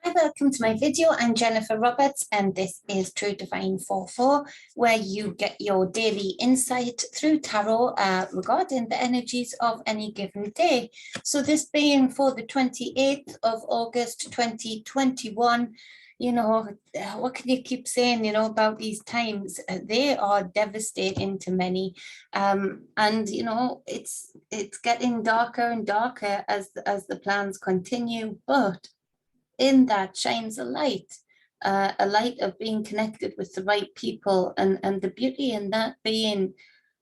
Hi, welcome to my video. I'm Jennifer Roberts, and this is True Divine 4-4, where you get your daily insight through tarot regarding the energies of any given day. So this being for the 28th of August 2021, you know, what can you keep saying, you know, about these times? They are devastating to many. And, you know, it's getting darker and darker as the plans continue, but in that shines a light of being connected with the right people, and the beauty in that being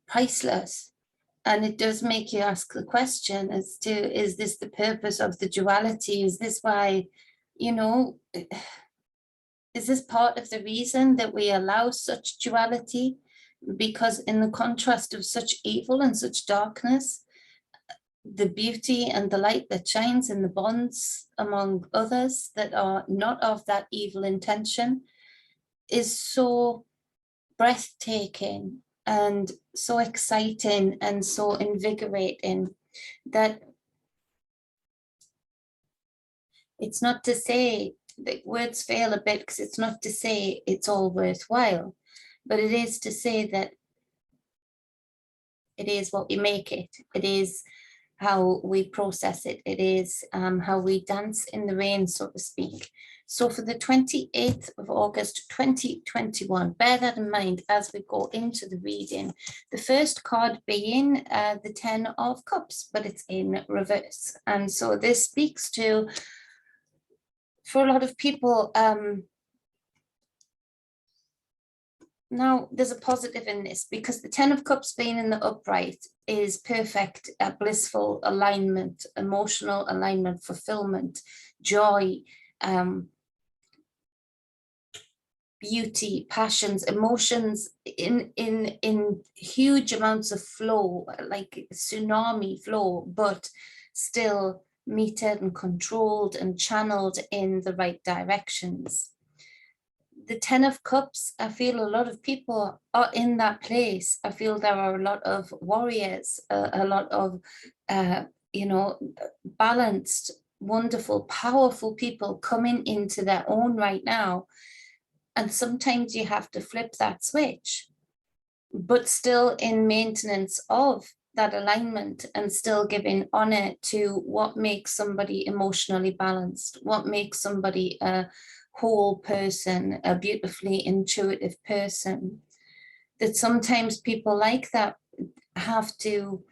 priceless. And it does make you ask the question as to, is this the purpose of the duality? Is this why, you know, is this part of the reason that we allow such duality? Because in the contrast of such evil and such darkness, the beauty and the light that shines in the bonds among others that are not of that evil intention is so breathtaking and so exciting and so invigorating that it's not to say that words fail a bit, because it's not to say it's all worthwhile, but it is to say that it is what we make it. It is how we process it. It is how we dance in the rain, so to speak. So for the 28th of August 2021, bear that in mind as we go into the reading. The first card being the 10 of Cups, but it's in reverse. And so this speaks to, for a lot of people, now, there's a positive in this, because the 10 of Cups being in the upright is perfect, blissful alignment, emotional alignment, fulfillment, joy, beauty, passions, emotions in huge amounts of flow, like tsunami flow, but still metered and controlled and channeled in the right directions. The 10 of Cups, I feel a lot of people are in that place. I feel there are a lot of warriors, a lot of, you know, balanced, wonderful, powerful people coming into their own right now. And sometimes you have to flip that switch, but still in maintenance of that alignment and still giving honor to what makes somebody emotionally balanced, what makes somebody whole person, a beautifully intuitive person. That sometimes people like that have to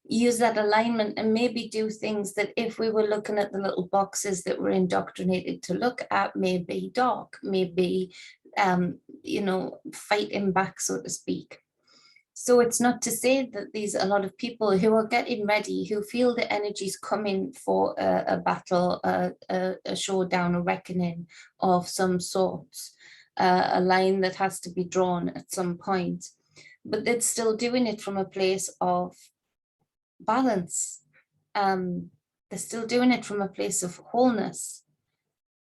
use that alignment and maybe do things that, if we were looking at the little boxes that we're indoctrinated to look at, may be dark, maybe you know, fighting back, so to speak. So it's not to say that these are a lot of people who are getting ready, who feel the energies coming for a battle, a showdown, a reckoning of some sorts, a line that has to be drawn at some point. But they're still doing it from a place of balance. They're still doing it from a place of wholeness.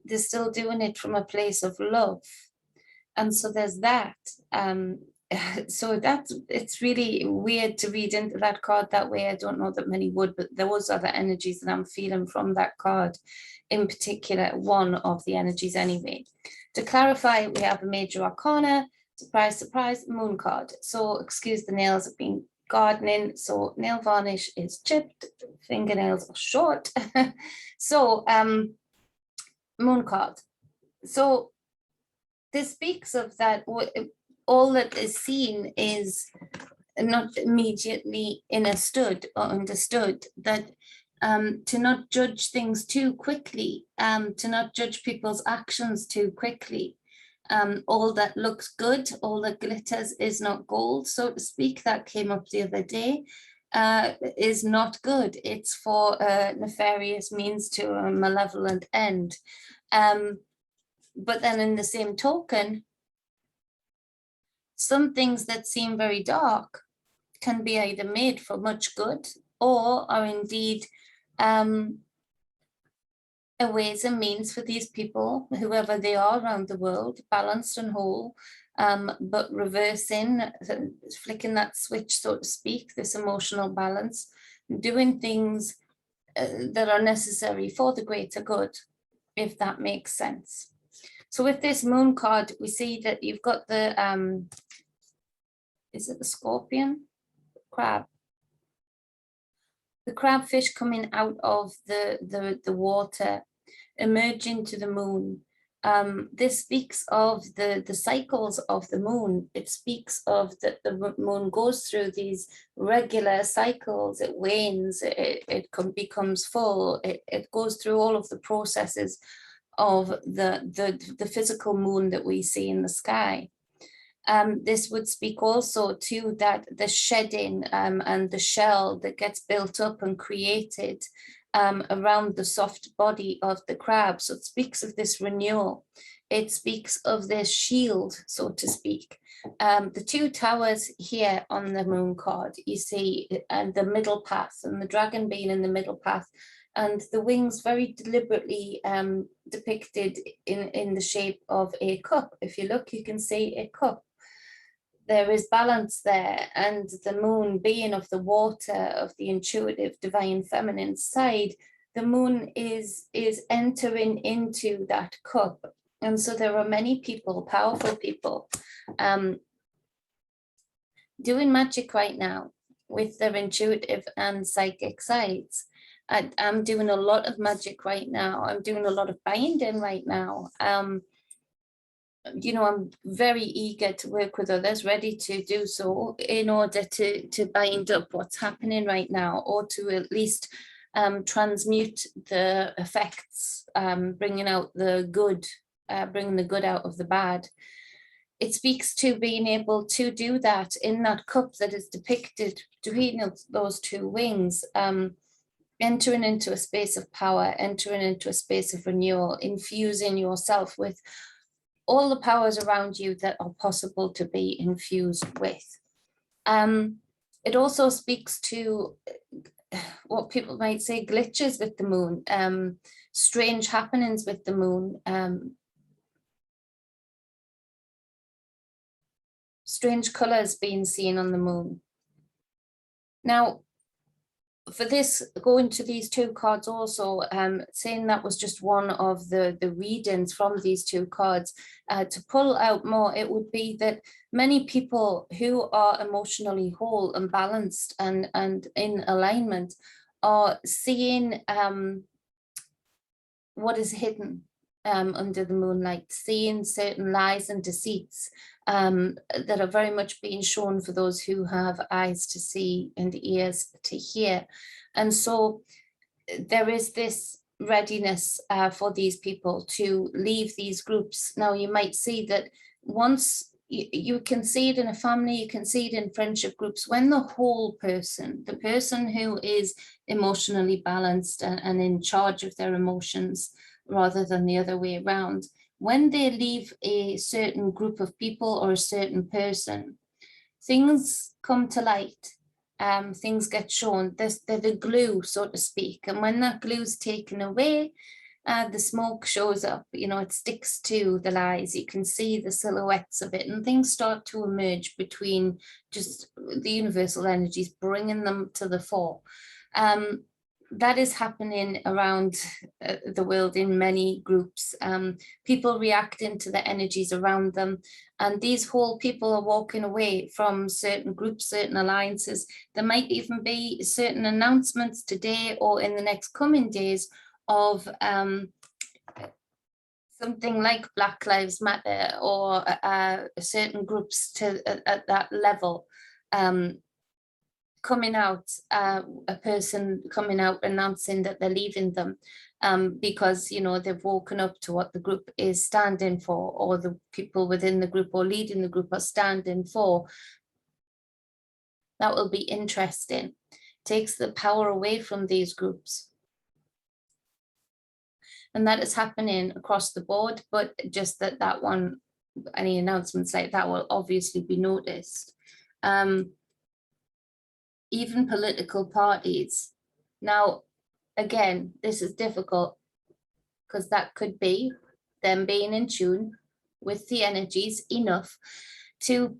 They're still doing it from a place of love. And so there's that. So it's really weird to read into that card that way. I don't know that many would, but those are the energies that I'm feeling from that card in particular, one of the energies anyway. To clarify, we have a major arcana, surprise, surprise, moon card. So excuse the nails, I've been gardening, so nail varnish is chipped, fingernails are short. So moon card. So this speaks of that all that is seen is not immediately understood, that to not judge things too quickly, to not judge people's actions too quickly. All that looks good, all that glitters is not gold, so to speak. That came up the other day. Is not good. It's for nefarious means to a malevolent end. But then in the same token, some things that seem very dark can be either made for much good or are indeed a ways and means for these people, whoever they are around the world, balanced and whole, but reversing, flicking that switch, so to speak, this emotional balance, doing things that are necessary for the greater good. if that makes sense. So with this moon card, we see that you've got the, is it the scorpion? Crab. The crabfish coming out of the water, emerging to the moon. This speaks of the cycles of the moon. It speaks of that the moon goes through these regular cycles. It wanes, it becomes full, it goes through all of the processes of the physical moon that we see in the sky. This would speak also to that the shedding and the shell that gets built up and created around the soft body of the crab. So it speaks of this renewal. It speaks of this shield, so to speak. The two towers here on the moon card, you see, and the middle path, and the dragon being in the middle path, and the wings very deliberately depicted in the shape of a cup. If you look, you can see a cup. There is balance there, and the moon being of the water, of the intuitive divine feminine side, the moon is entering into that cup. And so there are many people, powerful people, doing magic right now with their intuitive and psychic sides. I'm doing a lot of magic right now. I'm doing a lot of binding right now. You know, I'm very eager to work with others, ready to do so in order to bind up what's happening right now, or to at least transmute the effects, bringing out the good, bringing the good out of the bad. It speaks to being able to do that in that cup that is depicted between those two wings, entering into a space of power, entering into a space of renewal, infusing yourself with all the powers around you that are possible to be infused with. It also speaks to what people might say glitches with the moon, strange happenings with the moon, strange colors being seen on the moon. Now, for this, going to these two cards also, saying that was just one of the readings from these two cards, to pull out more, it would be that many people who are emotionally whole and balanced and in alignment are seeing what is hidden under the moonlight, seeing certain lies and deceits that are very much being shown for those who have eyes to see and ears to hear. And so there is this readiness for these people to leave these groups. Now, you might see that once you can see it in a family, you can see it in friendship groups, when the whole person, the person who is emotionally balanced and in charge of their emotions, rather than the other way around, when they leave a certain group of people or a certain person, things come to light, things get shown. They're the glue, so to speak. And when that glue is taken away, the smoke shows up, you know, it sticks to the lies. You can see the silhouettes of it, and things start to emerge between just the universal energies, bringing them to the fore. That is happening around the world in many groups. People reacting to the energies around them, and these whole people are walking away from certain groups, certain alliances. There might even be certain announcements today or in the next coming days of something like Black Lives Matter, or certain groups at that level coming out, a person coming out announcing that they're leaving them because, you know, they've woken up to what the group is standing for, or the people within the group or leading the group are standing for. That will be interesting. Takes the power away from these groups. And that is happening across the board, but just that one, any announcements like that will obviously be noticed. Even political parties. Now, again, this is difficult because that could be them being in tune with the energies enough to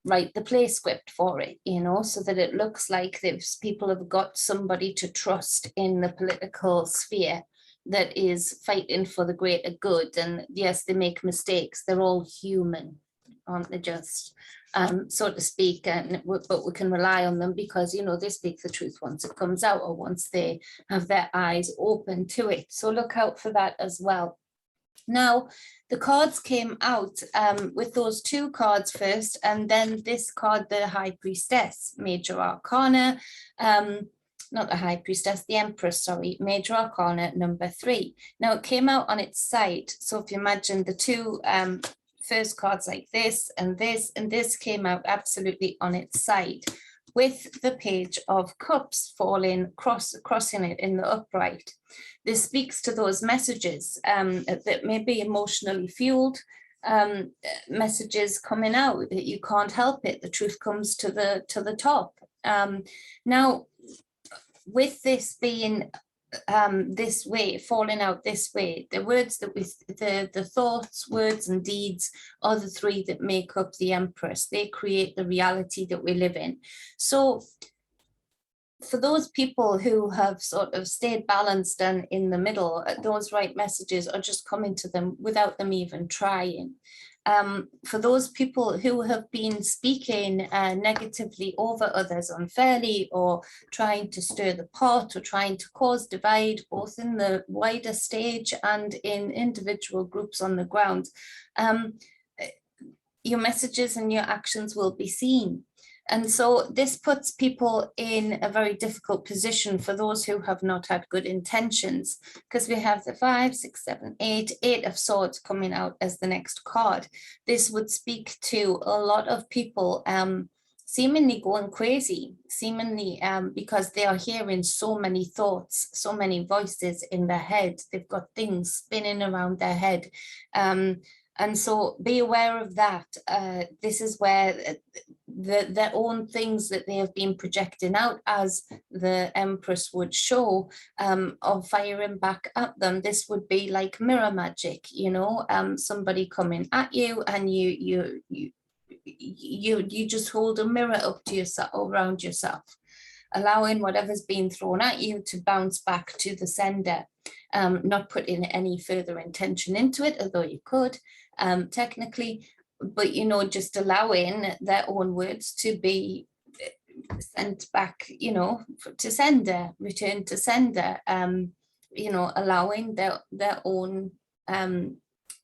write the play script for it, you know, so that it looks like people have got somebody to trust in the political sphere. that is fighting for the greater good. And yes, they make mistakes. They're all human, aren't they, just, so to speak, but we can rely on them because, you know, they speak the truth once it comes out, or once they have their eyes open to it. So look out for that as well. Now, the cards came out with those two cards first, and then this card, the High Priestess, Major Arcana, not the High Priestess, the Empress, sorry, Major Arcana number 3. Now, it came out on its side. So if you imagine the two first cards like this, and this came out absolutely on its side, with the Page of Cups falling, crossing it in the upright. This speaks to those messages that may be emotionally fueled, messages coming out that you can't help it. The truth comes to the top. Now, with this being this way, falling out this way, the words that the thoughts, words and deeds are the three that make up the Empress. They create the reality that we live in. So for those people who have sort of stayed balanced and in the middle, those right messages are just coming to them without them even trying. For those people who have been speaking negatively over others unfairly, or trying to stir the pot, or trying to cause divide, both in the wider stage and in individual groups on the ground, your messages and your actions will be seen. And so this puts people in a very difficult position for those who have not had good intentions, because we have the 5, 6, 7, 8 of Swords coming out as the next card. This would speak to a lot of people seemingly going crazy, seemingly because they are hearing so many thoughts, so many voices in their head. They've got things spinning around their head. And so be aware of that. This is where their own things that they have been projecting out, as the Empress would show, of firing back at them. This would be like mirror magic, you know, somebody coming at you, and you just hold a mirror up to yourself, around yourself, allowing whatever's been thrown at you to bounce back to the sender. Not putting any further intention into it, although you could technically, but, you know, just allowing their own words to be sent back, you know, to sender, return to sender, you know, allowing their own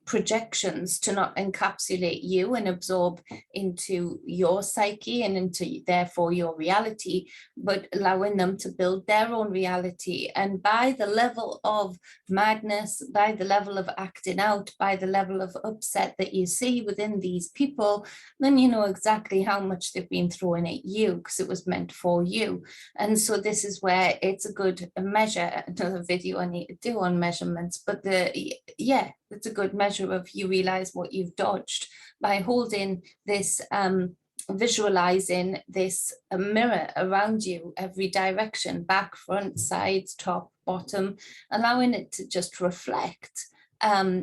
projections to not encapsulate you and absorb into your psyche and into therefore your reality, but allowing them to build their own reality. And by the level of madness, by the level of acting out, by the level of upset that you see within these people, then you know exactly how much they've been throwing at you, because it was meant for you. And so this is where it's a good measure, another video I need to do on measurements, but it's a good measure of you realize what you've dodged by holding this, visualizing this mirror around you, every direction, back, front, sides, top, bottom, allowing it to just reflect,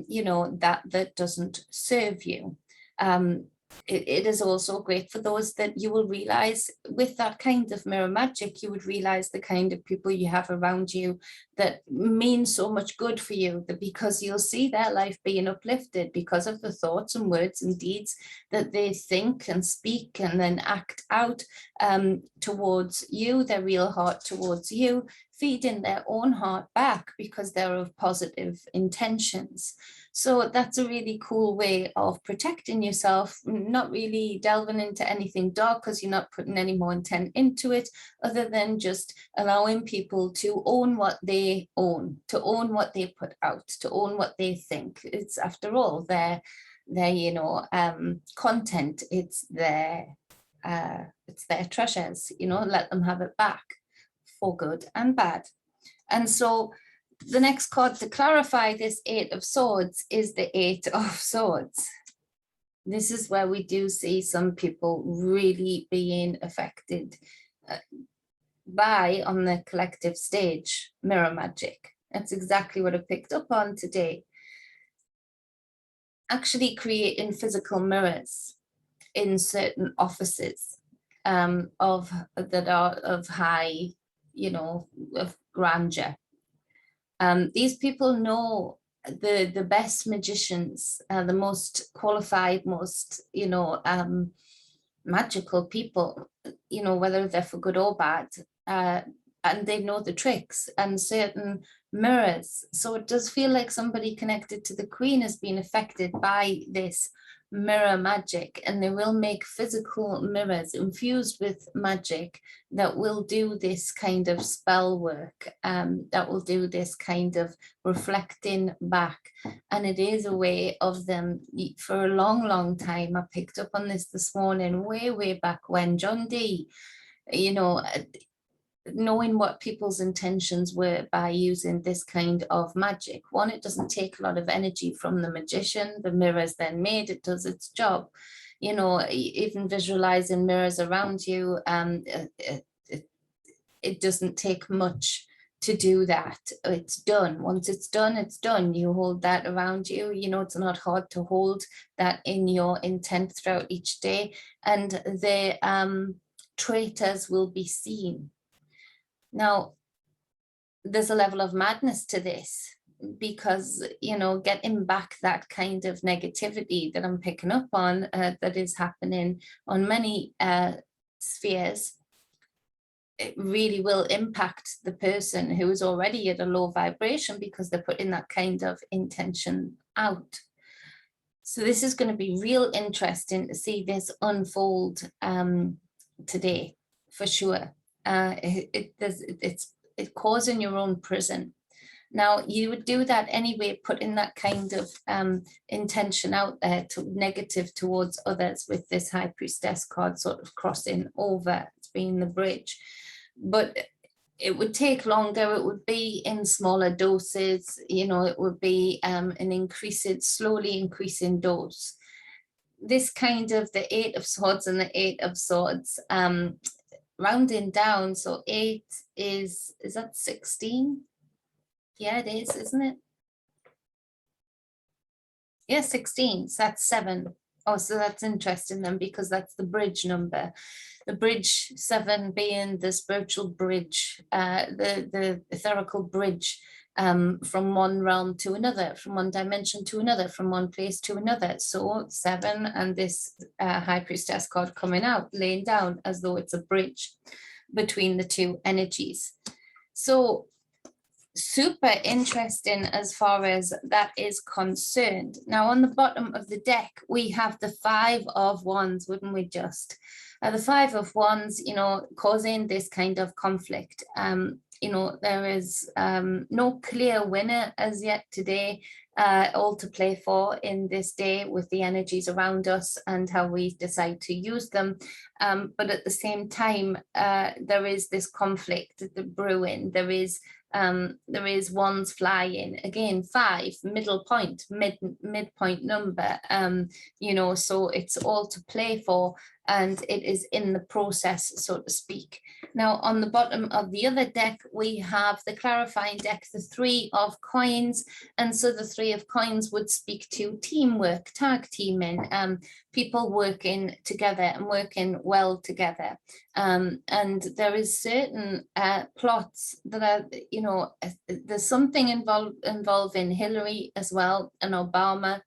you know, that doesn't serve you. It is also great for those that you will realize with that kind of mirror magic, you would realize the kind of people you have around you that mean so much good for you, that because you'll see their life being uplifted because of the thoughts and words and deeds that they think and speak and then act out towards you, their real heart towards you, feeding their own heart back because they're of positive intentions. So that's a really cool way of protecting yourself, not really delving into anything dark because you're not putting any more intent into it, other than just allowing people to own what they own, to own what they put out, to own what they think. It's, after all, their you know, content. It's their treasures, you know, let them have it back for good and bad. And so the next card to clarify this 8 of Swords is the 8 of Swords. This is where we do see some people really being affected by, on the collective stage, mirror magic. That's exactly what I picked up on today. Actually creating physical mirrors in certain offices that are of high, you know, of grandeur. These people know the best magicians, the most qualified, most, magical people, whether they're for good or bad, and they know the tricks and certain mirrors. So it does feel like somebody connected to the Queen has been affected by this mirror magic, and they will make physical mirrors infused with magic that will do this kind of spell work, that will do this kind of reflecting back. And it is a way of them for a long time. I picked up on this morning, way back when John Dee, knowing what people's intentions were by using this kind of magic. One, it doesn't take a lot of energy from the magician. The mirror is then made, it does its job. Even visualizing mirrors around you, it doesn't take much to do that. It's done. Once it's done, it's done. You hold that around you. It's not hard to hold that in your intent throughout each day, and the traitors will be seen. Now, there's a level of madness to this, because, getting back that kind of negativity that I'm picking up on, that is happening on many spheres, it really will impact the person who is already at a low vibration, because they're putting that kind of intention out. So this is going to be real interesting to see this unfold today, for sure. It's causing your own prison. Now, you would do that anyway, putting that kind of intention out there to negative towards others, with this High Priestess card sort of crossing over, it's being the bridge. But it would take longer, it would be in smaller doses, it would be an slowly increasing dose. This kind of the 8 of Swords and the 8 of Swords, rounding down, so 8 is that 16? Yeah, it is, isn't it? Yeah, 16, so that's 7. Oh, so that's interesting then, because that's the bridge number. The bridge 7 being the spiritual bridge, the etherical bridge, from one realm to another, from one dimension to another, from one place to another. So 7 and this High Priestess card coming out, laying down as though it's a bridge between the two energies. So super interesting as far as that is concerned. Now, on the bottom of the deck, we have the 5 of Wands, wouldn't we just? The 5 of Wands, causing this kind of conflict. There is no clear winner as yet today, all to play for in this day with the energies around us and how we decide to use them. But at the same time, there is this conflict, the brewing. There is wands flying again, 5 middle point, midpoint number, so it's all to play for, and it is in the process, so to speak. Now, on the bottom of the other deck, we have the clarifying deck, the 3 of Coins, and so the 3 of Coins would speak to teamwork, tag teaming, people working together and working well together. And there is certain plots that are, there's something involving Hillary as well, and Obama.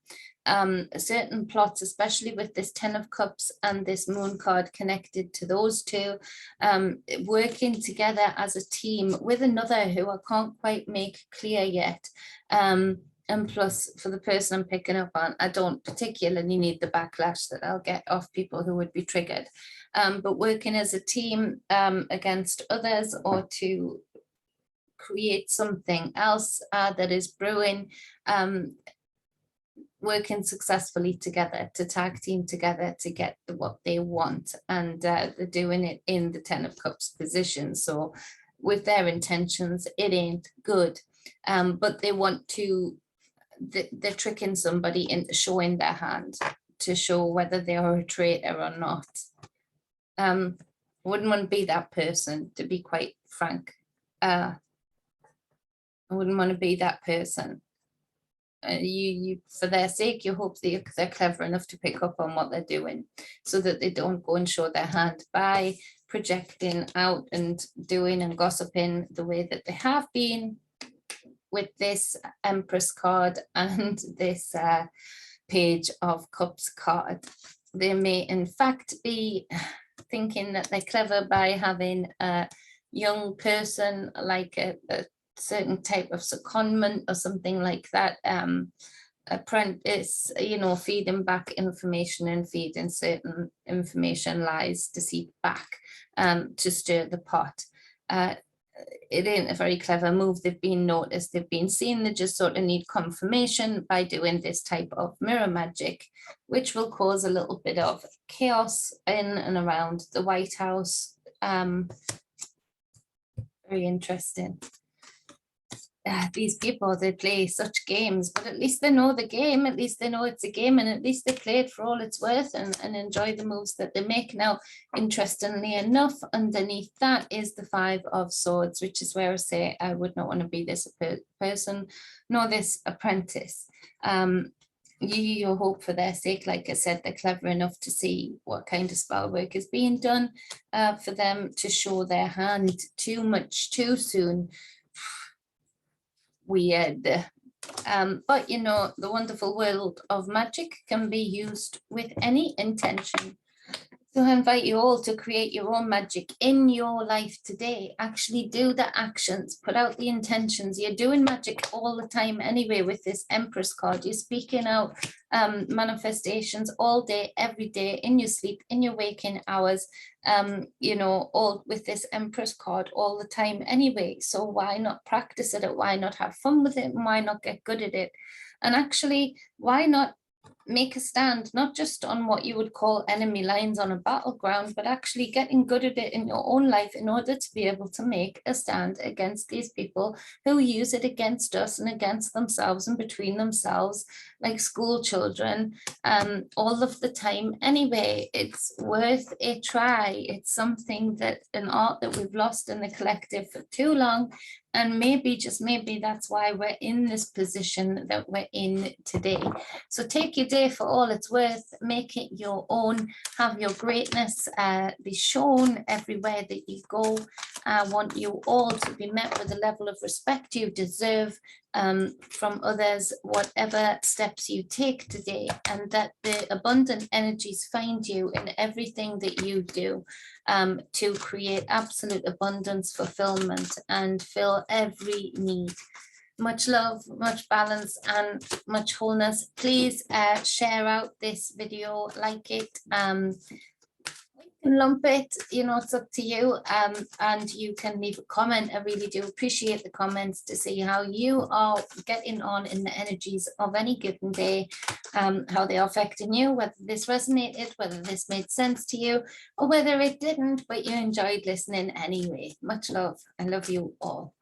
Certain plots, especially with this 10 of Cups and this Moon card connected to those two, working together as a team with another who I can't quite make clear yet. And plus, for the person I'm picking up on, I don't particularly need the backlash that I'll get off people who would be triggered. But working as a team against others, or to create something else that is brewing, working successfully together, to tag team together to get what they want. And they're doing it in the 10 of Cups position. So with their intentions, it ain't good. But they want to, they're tricking somebody into showing their hand to show whether they are a traitor or not. Wouldn't want to be that person, to be quite frank. I wouldn't want to be that person. You for their sake, you hope they're clever enough to pick up on what they're doing, so that they don't go and show their hand by projecting out and doing and gossiping the way that they have been. with this Empress card and this Page of Cups card. They may in fact be thinking that they're clever by having a young person, like a certain type of secondment or something like that, apprentice, you know, feeding back information and feeding certain information, lies, deceit back, to stir the pot. It ain't a very clever move. They've been noticed, they've been seen, they just sort of need confirmation by doing this type of mirror magic, which will cause a little bit of chaos in and around the White House. Very interesting. These people, they play such games, but at least they know the game, at least they know it's a game, and at least they play it for all it's worth and enjoy the moves that they make. Now, interestingly enough, underneath that is the Five of Swords, which is where I say I would not want to be this person nor this apprentice. You hope for their sake, like I said, they're clever enough to see what kind of spell work is being done for them to show their hand too much too soon. Weird. But you know, the wonderful world of magic can be used with any intention. So I invite you all to create your own magic in your life today. Actually do the actions, put out the intentions. You're doing magic all the time anyway with this Empress card. You're speaking out manifestations all day, every day, in your sleep, in your waking hours, you know, all with this Empress card all the time anyway. So why not practice it? Why not have fun with it? And why not get good at it? And actually, why not make a stand, not just on what you would call enemy lines on a battleground, but actually getting good at it in your own life in order to be able to make a stand against these people who use it against us and against themselves and between themselves, like school children, all of the time anyway. It's worth a try. It's something that, an art that we've lost in the collective for too long. And maybe, just maybe, that's why we're in this position that we're in today. So take your day for all it's worth, make it your own, have your greatness be shown everywhere that you go. I want you all to be met with the level of respect you deserve from others, whatever steps you take today, and that the abundant energies find you in everything that you do, to create absolute abundance, fulfillment, and fill every need. Much love, much balance, and much wholeness. Please share out this video, like it, lump it, you know, it's up to you, and you can leave a comment. I really do appreciate the comments to see how you are getting on in the energies of any given day, how they are affecting you, whether this resonated, whether this made sense to you, or whether it didn't, but you enjoyed listening anyway. Much love. I love you all.